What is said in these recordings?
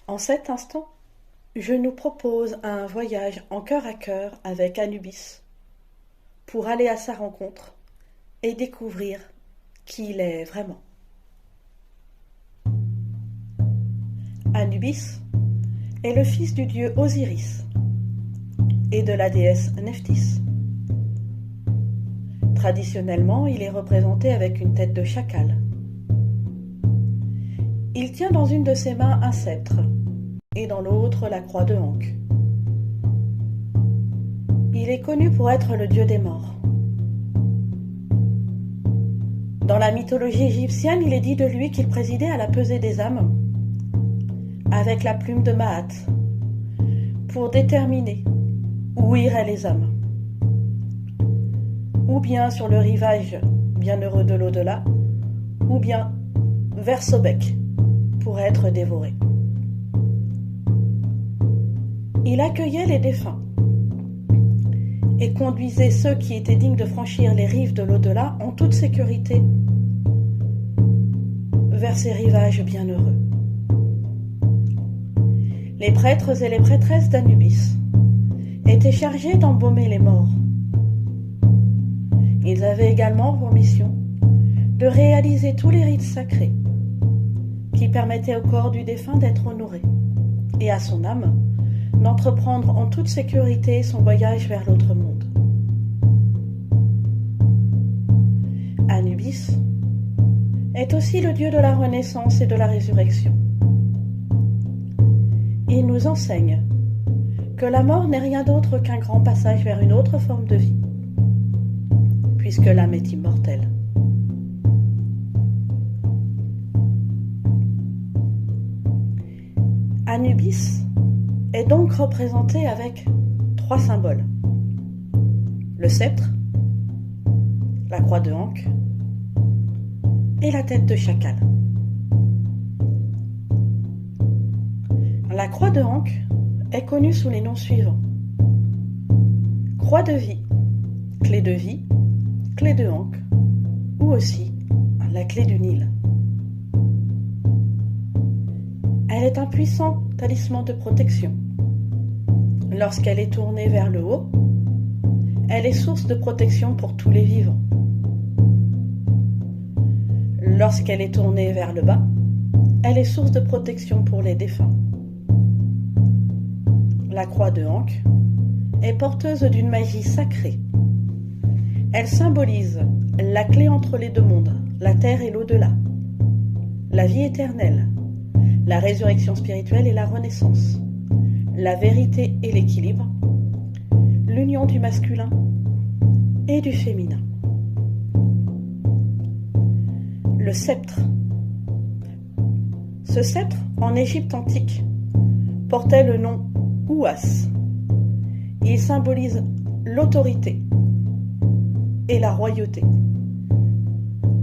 En cet instant, je nous propose un voyage en cœur à cœur avec Anubis pour aller à sa rencontre et découvrir qui il est vraiment. Anubis est le fils du dieu Osiris et de la déesse Nephthys. Traditionnellement, il est représenté avec une tête de chacal. Il tient dans une de ses mains un sceptre et dans l'autre la croix de Ankh. Il est connu pour être le dieu des morts. Dans la mythologie égyptienne, il est dit de lui qu'il présidait à la pesée des âmes avec la plume de Maat pour déterminer où iraient les âmes, ou bien sur le rivage bienheureux de l'au-delà, ou bien vers Sobek pour être dévorés. Il accueillait les défunts et conduisait ceux qui étaient dignes de franchir les rives de l'au-delà en toute sécurité vers ces rivages bienheureux. Les prêtres et les prêtresses d'Anubis étaient chargés d'embaumer les morts. Ils avaient également pour mission de réaliser tous les rites sacrés qui permettaient au corps du défunt d'être honoré et à son âme d'entreprendre en toute sécurité son voyage vers l'autre monde. Anubis est aussi le dieu de la renaissance et de la résurrection. Il nous enseigne que la mort n'est rien d'autre qu'un grand passage vers une autre forme de vie, puisque l'âme est immortelle. Anubis est donc représenté avec 3 symboles: le sceptre, la croix de Ankh et la tête de chacal. La croix de Ankh est connue sous les noms suivants: croix de vie, clé de vie, clé de Ankh, ou aussi la clé du Nil. Elle est un puissant talisman de protection. Lorsqu'elle est tournée vers le haut, elle est source de protection pour tous les vivants. Lorsqu'elle est tournée vers le bas, elle est source de protection pour les défunts. La croix de Ankh est porteuse d'une magie sacrée. Elle symbolise la clé entre les deux mondes, la terre et l'au-delà, la vie éternelle, la résurrection spirituelle et la renaissance, la vérité et l'équilibre, l'union du masculin et du féminin. Le sceptre. Ce sceptre, en Égypte antique, portait le nom Ouas. Il symbolise l'autorité et la royauté.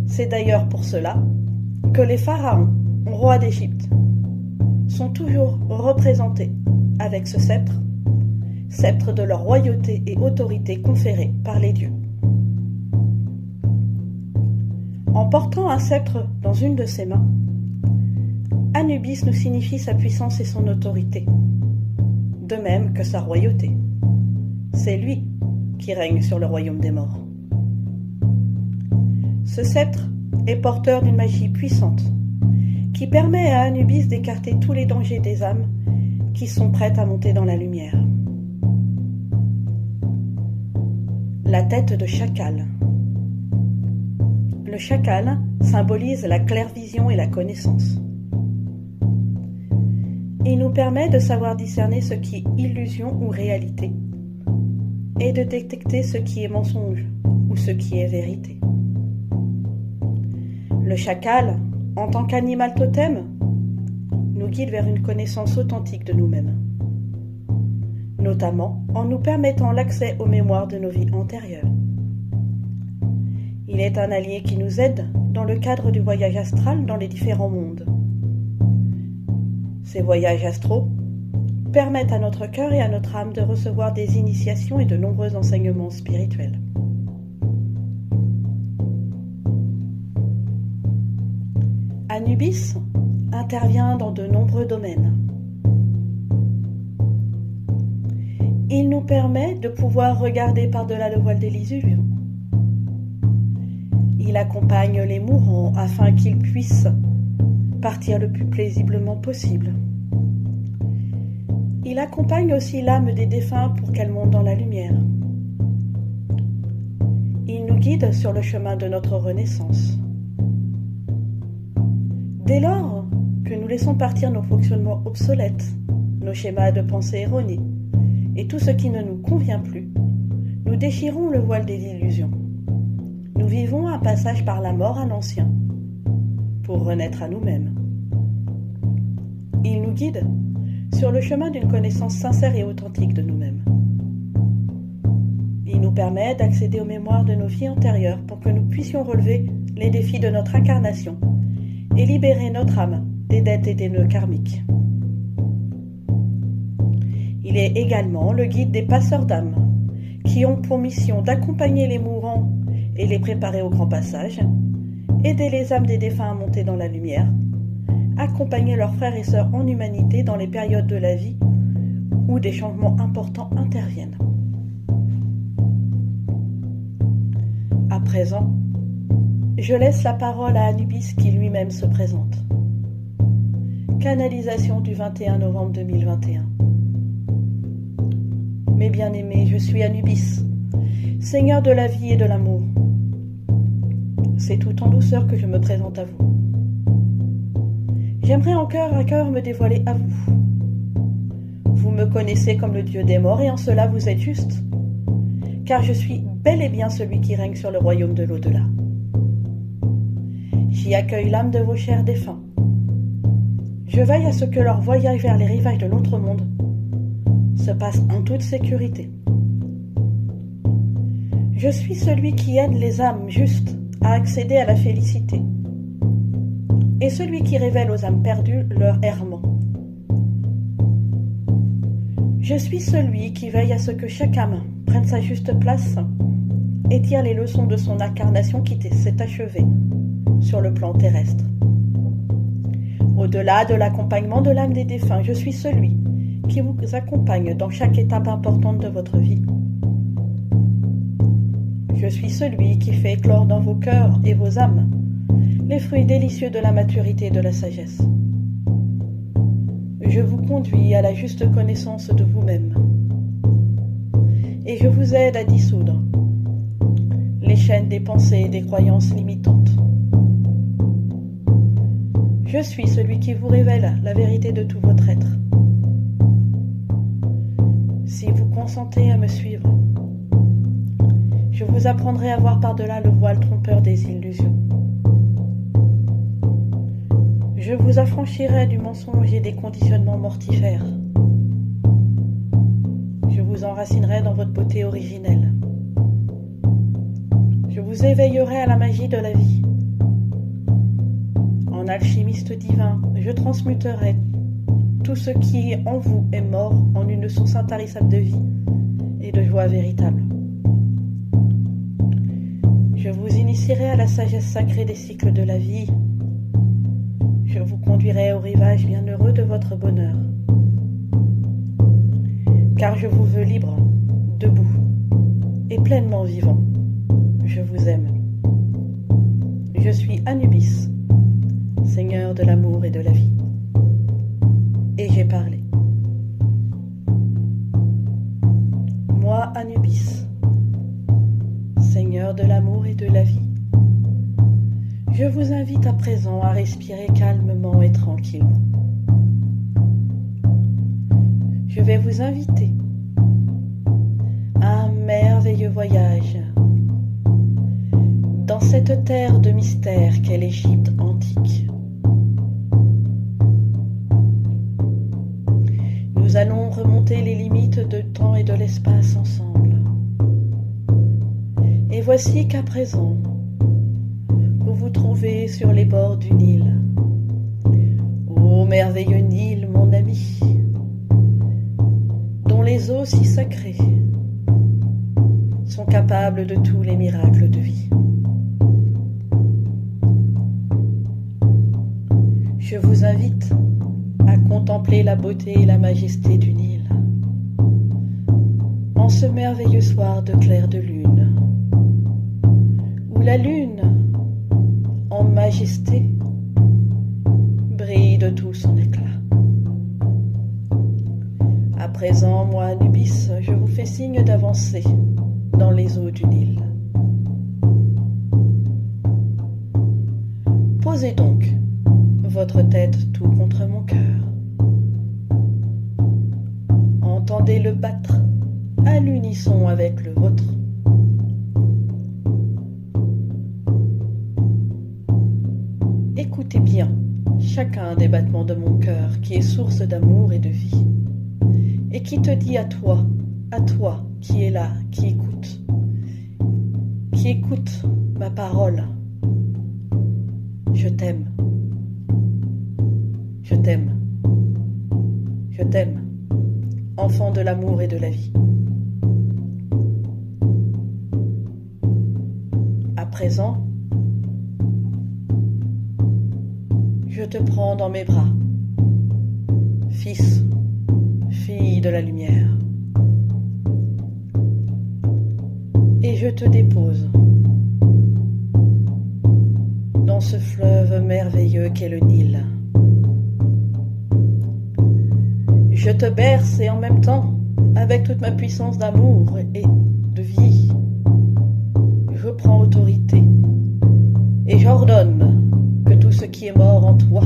C'est d'ailleurs pour cela que les pharaons, rois d'Égypte, sont toujours représentés avec ce sceptre, sceptre de leur royauté et autorité conférée par les dieux. En portant un sceptre dans une de ses mains, Anubis nous signifie sa puissance et son autorité, de même que sa royauté. C'est lui qui règne sur le royaume des morts. Ce sceptre est porteur d'une magie puissante qui permet à Anubis d'écarter tous les dangers des âmes qui sont prêtes à monter dans la lumière. La tête de chacal. Le chacal symbolise la clairvision et la connaissance. Il nous permet de savoir discerner ce qui est illusion ou réalité et de détecter ce qui est mensonge ou ce qui est vérité. Le chacal, en tant qu'animal totem, nous guide vers une connaissance authentique de nous-mêmes, notamment en nous permettant l'accès aux mémoires de nos vies antérieures. Il est un allié qui nous aide dans le cadre du voyage astral dans les différents mondes. Ces voyages astraux permettent à notre cœur et à notre âme de recevoir des initiations et de nombreux enseignements spirituels. Anubis intervient dans de nombreux domaines. permet de pouvoir regarder par-delà le voile des illusions. Il accompagne les mourants afin qu'ils puissent partir le plus paisiblement possible. Il accompagne aussi l'âme des défunts pour qu'elle monte dans la lumière. Il nous guide sur le chemin de notre renaissance. Dès lors que nous laissons partir nos fonctionnements obsolètes, nos schémas de pensée erronés et tout ce qui ne nous convient plus, nous déchirons le voile des illusions. Nous vivons un passage par la mort à l'ancien pour renaître à nous-mêmes. Il nous guide sur le chemin d'une connaissance sincère et authentique de nous-mêmes. Il nous permet d'accéder aux mémoires de nos vies antérieures pour que nous puissions relever les défis de notre incarnation et libérer notre âme des dettes et des nœuds karmiques. Il est également le guide des passeurs d'âmes qui ont pour mission d'accompagner les mourants et les préparer au grand passage, aider les âmes des défunts à monter dans la lumière, accompagner leurs frères et sœurs en humanité dans les périodes de la vie où des changements importants interviennent. À présent, je laisse la parole à Anubis qui lui-même se présente. Canalisation du 21 novembre 2021. Mes bien-aimés, je suis Anubis, Seigneur de la vie et de l'amour. C'est tout en douceur que je me présente à vous. J'aimerais en cœur à cœur me dévoiler à vous. Vous me connaissez comme le Dieu des morts et en cela vous êtes juste, car je suis bel et bien celui qui règne sur le royaume de l'au-delà. J'y accueille l'âme de vos chers défunts. Je veille à ce que leur voyage vers les rivages de l'autre monde se passe en toute sécurité. Je suis celui qui aide les âmes justes à accéder à la félicité et celui qui révèle aux âmes perdues leur errement. Je suis celui qui veille à ce que chaque âme prenne sa juste place et tire les leçons de son incarnation qui s'est achevée sur le plan terrestre. Au-delà de l'accompagnement de l'âme des défunts, je suis celui qui vous accompagne dans chaque étape importante de votre vie. Je suis celui qui fait éclore dans vos cœurs et vos âmes les fruits délicieux de la maturité et de la sagesse. Je vous conduis à la juste connaissance de vous-même et je vous aide à dissoudre les chaînes des pensées et des croyances limitantes. Je suis celui qui vous révèle la vérité de tout votre être. Si vous consentez à me suivre, je vous apprendrai à voir par-delà le voile trompeur des illusions. Je vous affranchirai du mensonge et des conditionnements mortifères. Je vous enracinerai dans votre beauté originelle. Je vous éveillerai à la magie de la vie. En alchimiste divin, je transmuterai tout ce qui en vous est mort en une source intarissable de vie et de joie véritable. Je vous initierai à la sagesse sacrée des cycles de la vie. Je vous conduirai au rivage bienheureux de votre bonheur. Car je vous veux libre, debout et pleinement vivant. Je vous aime. Je suis Anubis, Seigneur de l'amour et de la vie. Et j'ai parlé. Moi, Anubis, Seigneur de l'amour et de la vie, je vous invite à présent à respirer calmement et tranquillement. Je vais vous inviter à un merveilleux voyage dans cette terre de mystère qu'est l'Égypte antique. Nous allons remonter les limites de temps et de l'espace ensemble. Et voici qu'à présent, vous vous trouvez sur les bords du Nil. Ô merveilleux Nil, mon ami, dont les eaux si sacrées sont capables de tous les miracles de vie. Je vous invite à contempler la beauté et la majesté du Nil. en ce merveilleux soir de clair de lune, où la lune, en majesté, brille de tout son éclat. À présent, moi, Anubis, je vous fais signe d'avancer dans les eaux du Nil. Posez donc votre tête tout contre mon cœur. Entendez-le battre à l'unisson avec le vôtre. Écoutez bien chacun des battements de mon cœur qui est source d'amour et de vie, et qui te dit à toi qui es là, qui écoute ma parole. Je t'aime. Je t'aime. Je t'aime, enfant de l'amour et de la vie. À présent, je te prends dans mes bras, fils, fille de la lumière, et je te dépose dans ce fleuve merveilleux qu'est le Nil. Je te berce et en même temps, avec toute ma puissance d'amour et de vie, je prends autorité et j'ordonne que tout ce qui est mort en toi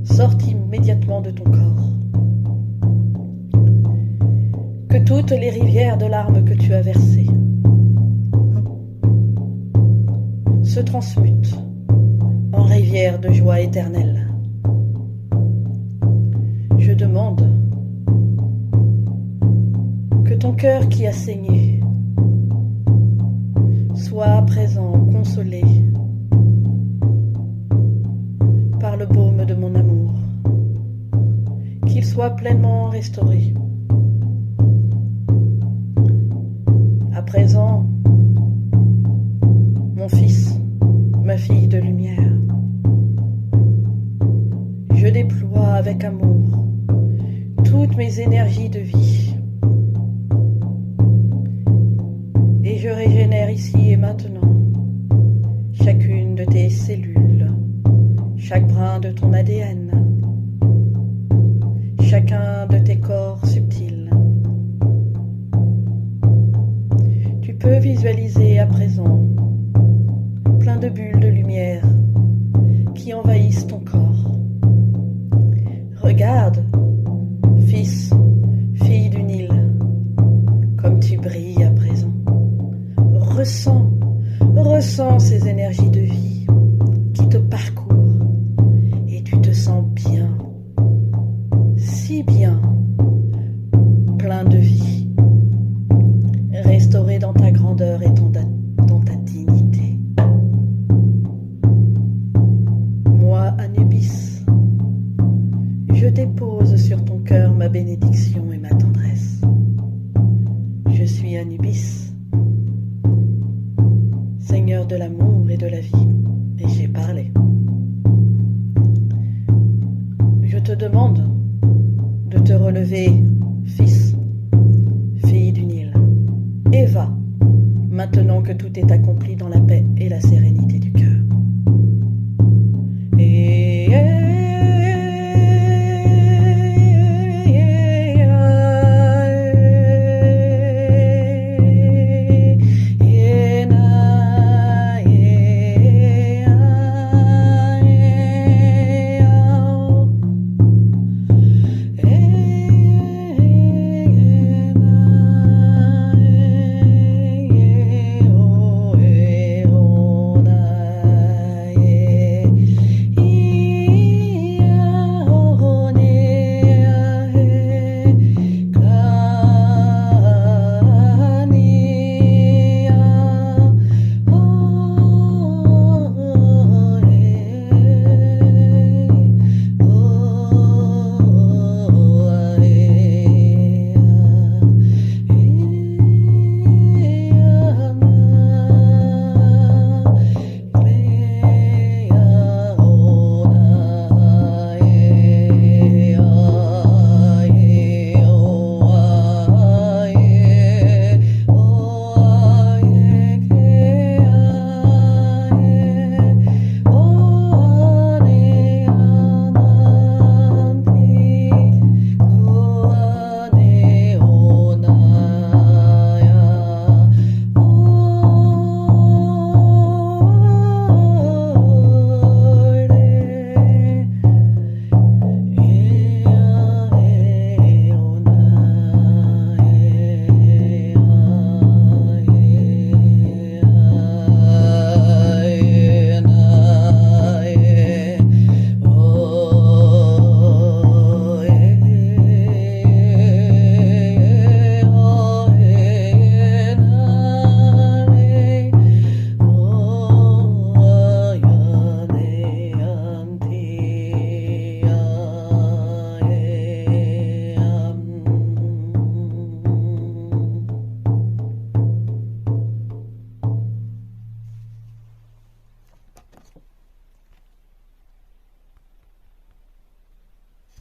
sorte immédiatement de ton corps. Que toutes les rivières de larmes que tu as versées se transmutent en rivières de joie éternelle. Je demande que ton cœur qui a saigné soit à présent consolé par le baume de mon amour, qu'il soit pleinement restauré. À présent, mon fils, ma fille de lumière, je déploie avec amour toutes mes énergies de vie et je régénère ici et maintenant chacune de tes cellules, chaque brin de ton ADN, chacun de tes corps subtils. Tu peux visualiser à présent plein de bulles de lumière qui envahissent ton corps. Regarde, fils, fille du Nil, comme tu brilles à présent. Ressens ces énergies de vie qui te parcourent et tu te sens bien, si bien, plein de vie, restauré dans ta grandeur et dans ta dignité. Moi, Anubis, je dépose sur ton cœur ma bénédiction et ma tendresse. Je suis Anubis, Seigneur de l'amour et de la vie, et j'ai parlé. Je te demande de te relever, fils,